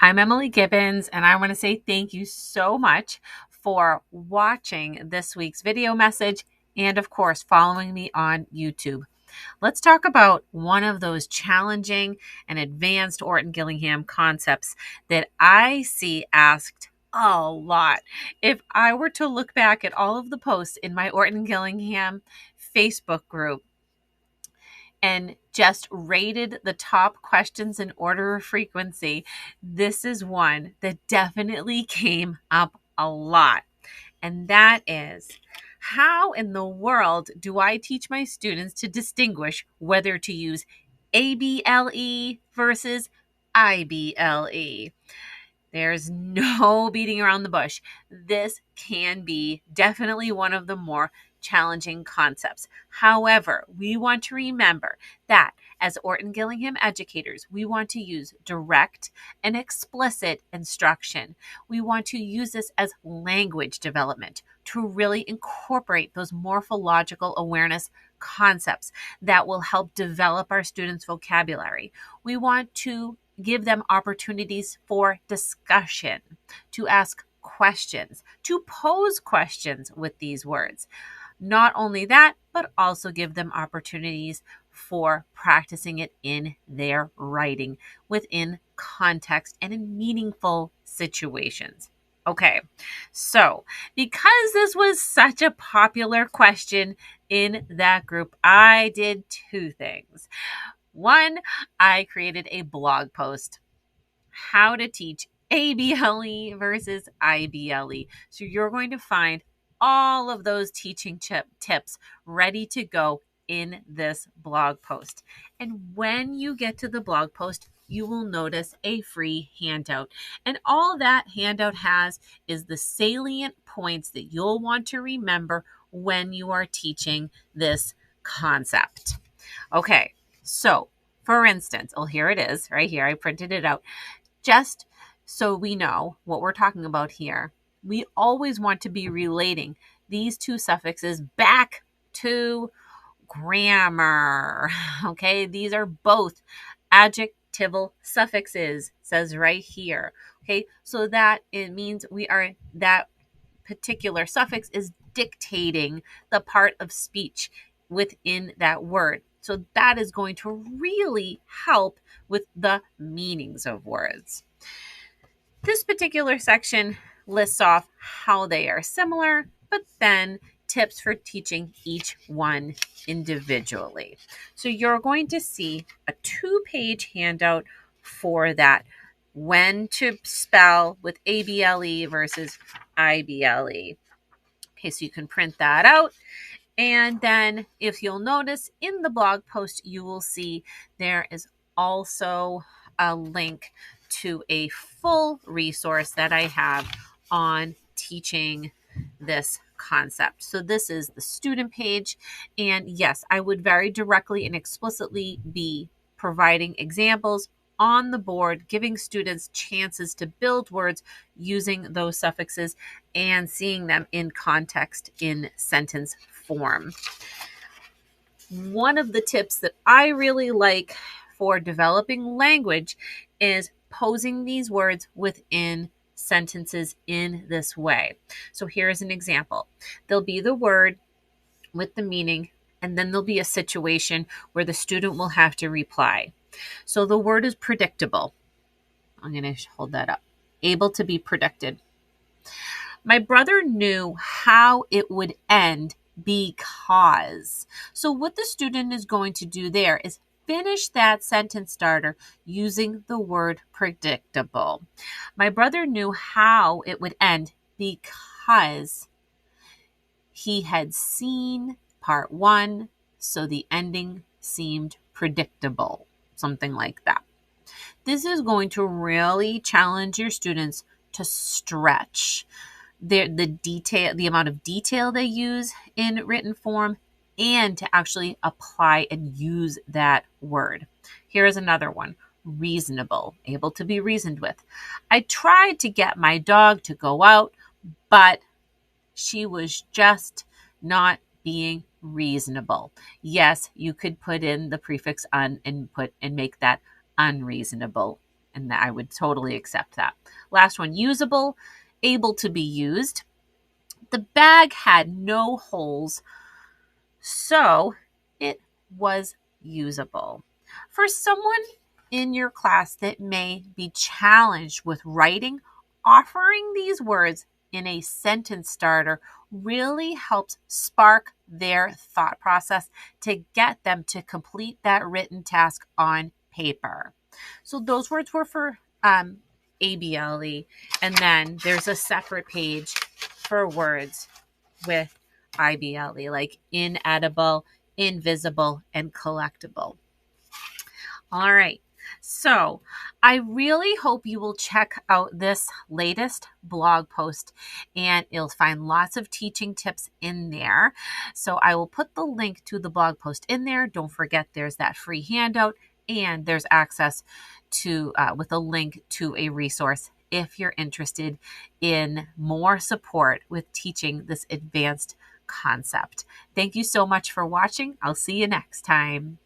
I'm Emily Gibbons, and I want to say thank you so much for watching this week's video message and, of course, following me on YouTube. Let's talk about one of those challenging and advanced Orton-Gillingham concepts that I see asked a lot. If I were to look back at all of the posts in my Orton-Gillingham Facebook group, and just rated the top questions in order of frequency, this is one that definitely came up a lot. And that is, how in the world do I teach my students to distinguish whether to use ABLE versus IBLE? There's no beating around the bush. This can be definitely one of the more challenging concepts. However, we want to remember that as Orton-Gillingham educators, we want to use direct and explicit instruction. We want to use this as language development to really incorporate those morphological awareness concepts that will help develop our students' vocabulary. We want to give them opportunities for discussion, to ask questions, to pose questions with these words. Not only that, but also give them opportunities for practicing it in their writing within context and in meaningful situations. Okay, so because this was such a popular question in that group, I did two things. One, I created a blog post, how to teach ABLE versus IBLE. So you're going to find all of those teaching tips ready to go in this blog post. And when you get to the blog post, you will notice a free handout. And all that handout has is the salient points that you'll want to remember when you are teaching this concept. Okay. So, for instance, here it is right here. I printed it out. Just so we know what we're talking about here, we always want to be relating these two suffixes back to grammar. Okay, these are both adjectival suffixes, says right here. Okay, so that it means that particular suffix is dictating the part of speech within that word. So that is going to really help with the meanings of words. This particular section lists off how they are similar, but then tips for teaching each one individually. So you're going to see a 2-page handout for that. When to spell with ABLE versus IBLE. Okay, so you can print that out. And then if you'll notice in the blog post, you will see there is also a link to a full resource that I have on teaching this concept. So this is the student page. And yes, I would very directly and explicitly be providing examples on the board, giving students chances to build words using those suffixes and seeing them in context in sentence form. One of the tips that I really like for developing language is posing these words within sentences in this way. So here's an example. There'll be the word with the meaning, and then there'll be a situation where the student will have to reply. So the word is predictable. I'm going to hold that up. Able to be predicted. My brother knew how it would end because. So what the student is going to do there is finish that sentence starter using the word predictable. My brother knew how it would end because he had seen part 1, so the ending seemed predictable. Something like that. This is going to really challenge your students to stretch the amount of detail they use in written form and to actually apply and use that word. Here is another one. Reasonable, able to be reasoned with. I tried to get my dog to go out, but she was just not being reasonable. Yes, you could put in the prefix un and make that unreasonable and I would totally accept that. Last one, usable, able to be used. The bag had no holes, so it was usable. For someone in your class that may be challenged with writing, offering these words in a sentence starter really helps spark their thought process to get them to complete that written task on paper. So those words were for ABLE, and then there's a separate page for words with IBLE, like inedible, invisible, and collectible. All right. So I really hope you will check out this latest blog post, and you'll find lots of teaching tips in there. So I will put the link to the blog post in there. Don't forget there's that free handout, and there's access to with a link to a resource if you're interested in more support with teaching this advanced concept. Thank you so much for watching. I'll see you next time.